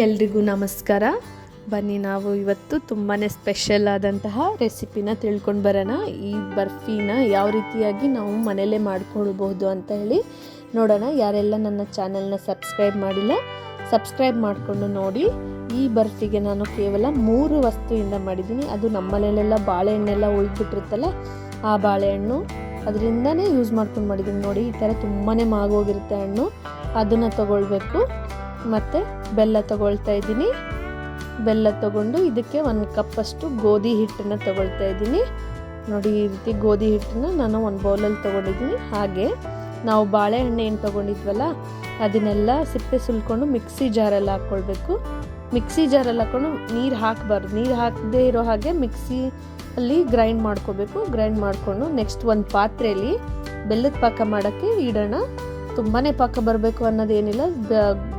ಎಲ್ರಿಗೂ ನಮಸ್ಕಾರ. ಬನ್ನಿ ನಾವು ಇವತ್ತು ತುಂಬಾ ಸ್ಪೆಷಲ್ ಆದಂತಹ ರೆಸಿಪಿನ ತಿಳ್ಕೊಂಡು ಬರೋಣ. ಈ ಬರ್ಫಿನ ಯಾವ ರೀತಿಯಾಗಿ ನಾವು ಮನೆಯಲ್ಲೇ ಮಾಡ್ಕೊಳ್ಬಹುದು ಅಂತ ಹೇಳಿ ನೋಡೋಣ. ಯಾರೆಲ್ಲ ನನ್ನ ಚಾನಲ್ನ ಸಬ್ಸ್ಕ್ರೈಬ್ ಮಾಡಿಲ್ಲ ಸಬ್ಸ್ಕ್ರೈಬ್ ಮಾಡಿಕೊಂಡು ನೋಡಿ. ಈ ಬರ್ಫಿಗೆ ನಾನು ಕೇವಲ 3 ವಸ್ತುವಿಂದ ಮಾಡಿದ್ದೀನಿ. ಅದು ನಮ್ಮಲ್ಲೆಲ್ಲ ಬಾಳೆಹಣ್ಣೆಲ್ಲ ಉಳಿದ್ಬಿಟ್ಟಿರುತ್ತಲ್ಲ, ಆ ಬಾಳೆಹಣ್ಣು ಅದರಿಂದನೇ ಯೂಸ್ ಮಾಡ್ಕೊಂಡು ಮಾಡಿದ್ದೀನಿ. ನೋಡಿ, ಈ ಥರ ತುಂಬಾ ಮಾಗೋಗಿರುತ್ತೆ ಹಣ್ಣು, ಅದನ್ನು ತಗೊಳ್ಬೇಕು. ಮತ್ತು ಬೆಲ್ಲ ತಗೊಳ್ತಾ ಇದ್ದೀನಿ. ಬೆಲ್ಲ ತಗೊಂಡು ಇದಕ್ಕೆ 1 ಕಪ್ಪಷ್ಟು ಗೋಧಿ ಹಿಟ್ಟನ್ನು ತಗೊಳ್ತಾ ಇದ್ದೀನಿ. ನೋಡಿ, ಈ ರೀತಿ ಗೋಧಿ ಹಿಟ್ಟನ್ನು ನಾನು ಒಂದು ಬೌಲಲ್ಲಿ ತೊಗೊಂಡಿದ್ದೀನಿ. ಹಾಗೆ ನಾವು ಬಾಳೆಹಣ್ಣು ಏನು ತೊಗೊಂಡಿದ್ವಲ್ಲ ಅದನ್ನೆಲ್ಲ ಸಿಪ್ಪೆ ಸುಲ್ಕೊಂಡು ಮಿಕ್ಸಿ ಜಾರಲ್ಲಿ ಹಾಕ್ಕೊಳ್ಬೇಕು. ಮಿಕ್ಸಿ ಜಾರಲ್ಲಿ ಹಾಕ್ಕೊಂಡು ನೀರು ಹಾಕಬಾರ್ದು, ನೀರು ಹಾಕದೇ ಇರೋ ಹಾಗೆ ಮಿಕ್ಸಿಯಲ್ಲಿ ಗ್ರೈಂಡ್ ಮಾಡ್ಕೋಬೇಕು. ಗ್ರೈಂಡ್ ಮಾಡಿಕೊಂಡು ನೆಕ್ಸ್ಟ್ ಒಂದು ಪಾತ್ರೆಯಲ್ಲಿ ಬೆಲ್ಲದ ಪಾಕ ಮಾಡೋಕ್ಕೆ ಇಡೋಣ. ತುಂಬಾ ಪಾಕ ಬರಬೇಕು ಅನ್ನೋದೇನಿಲ್ಲ,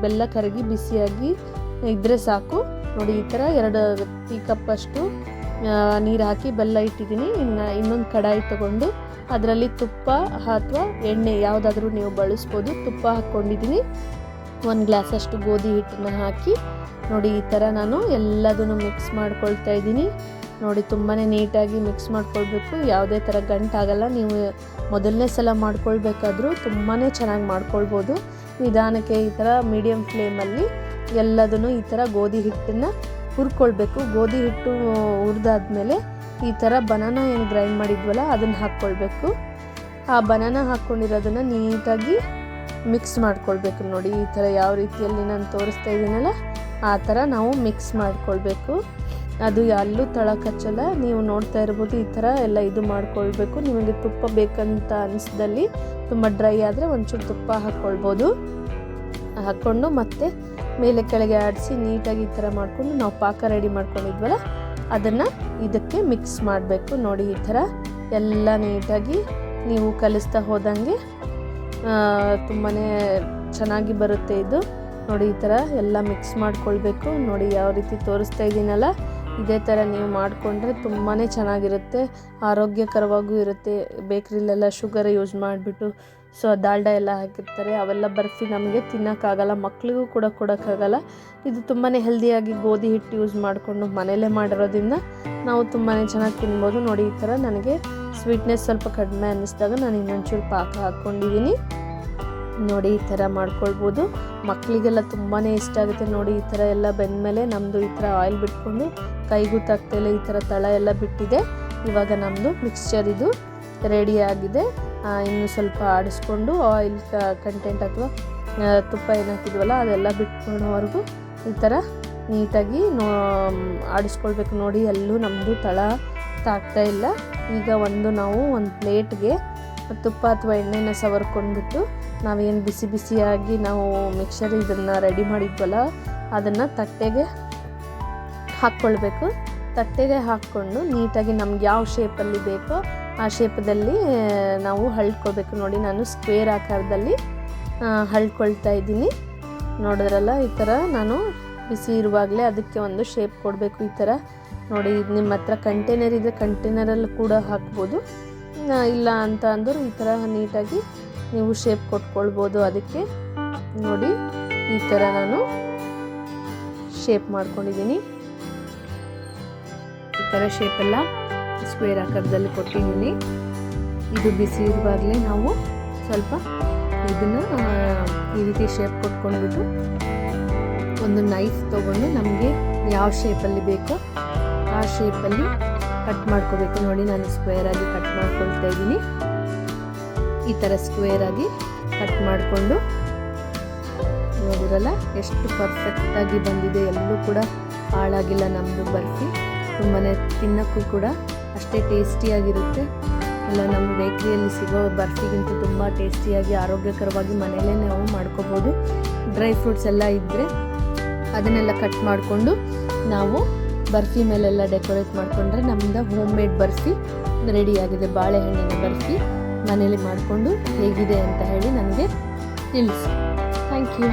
ಬೆಲ್ಲ ಕರಗಿ ಬಿಸಿಯಾಗಿ ಇದ್ದರೆ ಸಾಕು. ನೋಡಿ, ಈ ಥರ 2 ಟೀ ಕಪ್ಪಷ್ಟು ನೀರು ಹಾಕಿ ಬೆಲ್ಲ ಇಟ್ಟಿದ್ದೀನಿ. ಇನ್ನೊಂದು ಕಡಾಯಿ ತೊಗೊಂಡು ಅದರಲ್ಲಿ ತುಪ್ಪ ಅಥವಾ ಎಣ್ಣೆ ಯಾವುದಾದ್ರೂ ನೀವು ಬಳಸ್ಬೋದು. ತುಪ್ಪ ಹಾಕ್ಕೊಂಡಿದ್ದೀನಿ. 1 ಗ್ಲಾಸಷ್ಟು ಗೋಧಿ ಹಿಟ್ಟನ್ನು ಹಾಕಿ ನೋಡಿ, ಈ ಥರ ನಾನು ಎಲ್ಲದನ್ನು ಮಿಕ್ಸ್ ಮಾಡ್ಕೊಳ್ತಾ ಇದ್ದೀನಿ. ನೋಡಿ, ತುಂಬಾ ನೀಟಾಗಿ ಮಿಕ್ಸ್ ಮಾಡ್ಕೊಳ್ಬೇಕು, ಯಾವುದೇ ಥರ ಗಂಟಾಗಲ್ಲ. ನೀವು ಮೊದಲನೇ ಸಲ ಮಾಡ್ಕೊಳ್ಬೇಕಾದ್ರೂ ತುಂಬಾ ಚೆನ್ನಾಗಿ ಮಾಡ್ಕೊಳ್ಬೋದು. ನಿಧಾನಕ್ಕೆ ಈ ಥರ ಮೀಡಿಯಮ್ ಫ್ಲೇಮಲ್ಲಿ ಎಲ್ಲದನ್ನು ಈ ಥರ ಗೋಧಿ ಹಿಟ್ಟನ್ನು ಹುರ್ಕೊಳ್ಬೇಕು. ಗೋಧಿ ಹಿಟ್ಟು ಹುರಿದಾದ್ಮೇಲೆ ಈ ಥರ ಬನಾನಾ ಏನು ಗ್ರೈಂಡ್ ಮಾಡಿದ್ವಲ್ಲ ಅದನ್ನು ಹಾಕ್ಕೊಳ್ಬೇಕು. ಆ ಬನಾನಾ ಹಾಕ್ಕೊಂಡಿರೋದನ್ನು ನೀಟಾಗಿ ಮಿಕ್ಸ್ ಮಾಡ್ಕೊಳ್ಬೇಕು. ನೋಡಿ, ಈ ಥರ ಯಾವ ರೀತಿಯಲ್ಲಿ ನಾನು ತೋರಿಸ್ತಾ ಇದ್ದೀನಲ್ಲ ಆ ಥರ ನಾವು ಮಿಕ್ಸ್ ಮಾಡ್ಕೊಳ್ಬೇಕು. ಅದು ಎಲ್ಲೂ ತಳ ಕಚ್ಚಲ್ಲ. ನೀವು ನೋಡ್ತಾ ಇರ್ಬೋದು, ಈ ಥರ ಎಲ್ಲ ಇದು ಮಾಡ್ಕೊಳ್ಬೇಕು. ನಿಮಗೆ ತುಪ್ಪ ಬೇಕಂತ ಅನಿಸ್ದಲ್ಲಿ, ತುಂಬ ಡ್ರೈ ಆದರೆ ಒಂಚೂರು ತುಪ್ಪ ಹಾಕ್ಕೊಳ್ಬೋದು. ಹಾಕ್ಕೊಂಡು ಮತ್ತೆ ಮೇಲೆ ಕೆಳಗೆ ಆಡಿಸಿ ನೀಟಾಗಿ ಈ ಥರ ಮಾಡಿಕೊಂಡು ನಾವು ಪಾಕ ರೆಡಿ ಮಾಡ್ಕೊಂಡಿದ್ವಲ್ಲ ಅದನ್ನು ಇದಕ್ಕೆ ಮಿಕ್ಸ್ ಮಾಡಬೇಕು. ನೋಡಿ, ಈ ಥರ ಎಲ್ಲ ನೀಟಾಗಿ ನೀವು ಕಲಿಸ್ತಾ ಹೋದಂಗೆ ತುಂಬಾ ಚೆನ್ನಾಗಿ ಬರುತ್ತೆ ಇದು. ನೋಡಿ, ಈ ಥರ ಎಲ್ಲ ಮಿಕ್ಸ್ ಮಾಡ್ಕೊಳ್ಬೇಕು. ನೋಡಿ, ಯಾವ ರೀತಿ ತೋರಿಸ್ತಾ ಇದ್ದೀನಲ್ಲ ಇದೇ ಥರ ನೀವು ಮಾಡಿಕೊಂಡ್ರೆ ತುಂಬಾ ಚೆನ್ನಾಗಿರುತ್ತೆ, ಆರೋಗ್ಯಕರವಾಗೂ ಇರುತ್ತೆ. ಬೇಕ್ರಿಲೆಲ್ಲ ಶುಗರ್ ಯೂಸ್ ಮಾಡಿಬಿಟ್ಟು ದಾಲ್ಡ ಎಲ್ಲ ಹಾಕಿರ್ತಾರೆ, ಅವೆಲ್ಲ ಬರ್ಫಿ ನಮಗೆ ತಿನ್ನೋಕ್ಕಾಗಲ್ಲ, ಮಕ್ಕಳಿಗೂ ಕೂಡ ಕೊಡೋಕ್ಕಾಗಲ್ಲ. ಇದು ತುಂಬಾ ಹೆಲ್ದಿಯಾಗಿ ಗೋಧಿ ಹಿಟ್ಟು ಯೂಸ್ ಮಾಡಿಕೊಂಡು ಮನೆಯಲ್ಲೇ ಮಾಡಿರೋದ್ರಿಂದ ನಾವು ತುಂಬಾ ಚೆನ್ನಾಗಿ ತಿನ್ಬೋದು. ನೋಡಿ, ಈ ಥರ ನನಗೆ ಸ್ವೀಟ್ನೆಸ್ ಸ್ವಲ್ಪ ಕಡಿಮೆ ಅನ್ನಿಸಿದಾಗ ನಾನು ಇನ್ನೊಂಚೂರು ಪಾಕ ಹಾಕ್ಕೊಂಡಿದ್ದೀನಿ. ನೋಡಿ, ಈ ಥರ ಮಾಡ್ಕೊಳ್ಬೋದು. ಮಕ್ಕಳಿಗೆಲ್ಲ ತುಂಬಾ ಇಷ್ಟ ಆಗುತ್ತೆ. ನೋಡಿ, ಈ ಥರ ಎಲ್ಲ ಬೆಂದಮೇಲೆ ನಮ್ಮದು ಈ ಥರ ಆಯಿಲ್ ಬಿಟ್ಕೊಂಡು ಕೈಗೂ ತಾಗ್ತಾಯಿಲ್ಲ, ಈ ಥರ ತಳ ಎಲ್ಲ ಬಿಟ್ಟಿದೆ. ಇವಾಗ ನಮ್ಮದು ಮಿಕ್ಸ್ಚರ್ ಇದು ರೆಡಿ ಆಗಿದೆ. ಇನ್ನು ಸ್ವಲ್ಪ ಆಡಿಸ್ಕೊಂಡು ಆಯಿಲ್ ಕಂಟೆಂಟ್ ಅಥವಾ ತುಪ್ಪ ಏನು ಹಾಕಿದ್ವಲ್ಲ ಅದೆಲ್ಲ ಬಿಟ್ಕೊಳ್ಳೋವರೆಗೂ ಈ ಥರ ನೀಟಾಗಿ ಆಡಿಸ್ಕೊಳ್ಬೇಕು. ನೋಡಿ, ಎಲ್ಲೂ ನಮ್ಮದು ತಳ ತಾಗ್ತಾ ಇಲ್ಲ. ಈಗ ನಾವು ಒಂದು ಪ್ಲೇಟ್ಗೆ ತುಪ್ಪ ಅಥವಾ ಎಣ್ಣೆನ ಸವರ್ಕೊಂಡ್ಬಿಟ್ಟು ನಾವೇನು ಬಿಸಿ ಬಿಸಿಯಾಗಿ ನಾವು ಮಿಕ್ಸರ್ ಇದನ್ನು ರೆಡಿ ಮಾಡಿದ್ವಲ್ಲ ಅದನ್ನು ತಟ್ಟೆಗೆ ಹಾಕ್ಕೊಳ್ಬೇಕು. ತಟ್ಟೆಗೆ ಹಾಕ್ಕೊಂಡು ನೀಟಾಗಿ ನಮ್ಗೆ ಯಾವ ಶೇಪಲ್ಲಿ ಬೇಕೋ ಆ ಶೇಪದಲ್ಲಿ ನಾವು ಹಳ್ಕೊಳ್ಬೇಕು. ನೋಡಿ, ನಾನು ಸ್ಕ್ವೇರ್ ಆಕಾರದಲ್ಲಿ ಹಳ್ಕೊಳ್ತಾ ಇದ್ದೀನಿ. ನೋಡಿದ್ರಲ್ಲ, ಈ ಥರ ನಾನು ಬಿಸಿ ಇರುವಾಗಲೇ ಅದಕ್ಕೆ ಒಂದು ಶೇಪ್ ಕೊಡಬೇಕು. ಈ ಥರ ನೋಡಿ, ನಿಮ್ಮ ಹತ್ರ ಕಂಟೈನರ್ ಇದ್ದರೆ ಕಂಟೈನರಲ್ಲಿ ಕೂಡ ಹಾಕ್ಬೋದು, ಇಲ್ಲ ಅಂತ ಅಂದರೂ ಈ ಥರ ನೀಟಾಗಿ ನೀವು ಶೇಪ್ ಕೊಟ್ಕೊಳ್ಬೋದು. ಅದಕ್ಕೆ ನೋಡಿ, ಈ ಥರ ನಾನು ಶೇಪ್ ಮಾಡ್ಕೊಂಡಿದ್ದೀನಿ. ಈ ಥರ ಶೇಪೆಲ್ಲ ಸ್ಕ್ವೇರ್ ಆಕಾರದಲ್ಲಿ ಕೊಟ್ಟಿದ್ದೀನಿ. ಇದು ಬಿಸಿ ಇರುವಾಗಲೇ ನಾವು ಸ್ವಲ್ಪ ಇದನ್ನು ಈ ರೀತಿ ಶೇಪ್ ಕೊಟ್ಕೊಂಡ್ಬಿಟ್ಟು ಒಂದು ನೈಫ್ ತೊಗೊಂಡು ನಮಗೆ ಯಾವ ಶೇಪಲ್ಲಿ ಬೇಕೋ ಆ ಶೇಪಲ್ಲಿ ಕಟ್ ಮಾಡ್ಕೋಬೇಕು. ನೋಡಿ, ನಾನು ಸ್ಕ್ವೇರಾಗಿ ಕಟ್ ಮಾಡ್ಕೊಳ್ತಾ ಇದ್ದೀನಿ. ಈ ಥರ ಸ್ಕ್ವೇರಾಗಿ ಕಟ್ ಮಾಡಿಕೊಂಡು ನೋಡಿರಲ್ಲ ಎಷ್ಟು ಪರ್ಫೆಕ್ಟಾಗಿ ಬಂದಿದೆ. ಎಲ್ಲೂ ಕೂಡ ಹಾಳಾಗಿಲ್ಲ ನಮ್ಮದು ಬರ್ಫಿ. ತುಂಬಾ ತಿನ್ನೋಕ್ಕೂ ಕೂಡ ಅಷ್ಟೇ ಟೇಸ್ಟಿಯಾಗಿರುತ್ತೆ. ಎಲ್ಲ ನಮ್ಮ ಬೇಕ್ರಿಯಲ್ಲಿ ಸಿಗೋ ಬರ್ಫಿಗಿಂತ ತುಂಬ ಟೇಸ್ಟಿಯಾಗಿ ಆರೋಗ್ಯಕರವಾಗಿ ಮನೆಯಲ್ಲೇ ನಾವು ಮಾಡ್ಕೋಬೋದು. ಡ್ರೈ ಫ್ರೂಟ್ಸ್ ಎಲ್ಲ ಇದ್ದರೆ ಅದನ್ನೆಲ್ಲ ಕಟ್ ಮಾಡಿಕೊಂಡು ನಾವು ಬರ್ಫಿ ಮೇಲೆಲ್ಲ ಡೆಕೋರೇಟ್ ಮಾಡಿಕೊಂಡ್ರೆ ನಮ್ಮದು ಹೋಮ್ ಮೇಡ್ ಬರ್ಫಿ ರೆಡಿಯಾಗಿದೆ. ಬಾಳೆಹಣ್ಣಿನ ಬರ್ಫಿ ಮನೇಲಿ ಮಾಡಿಕೊಂಡು ಹೇಗಿದೆ ಅಂತ ಹೇಳಿ ನನಗೆ ತಿಳಿಸಿ. Thank you.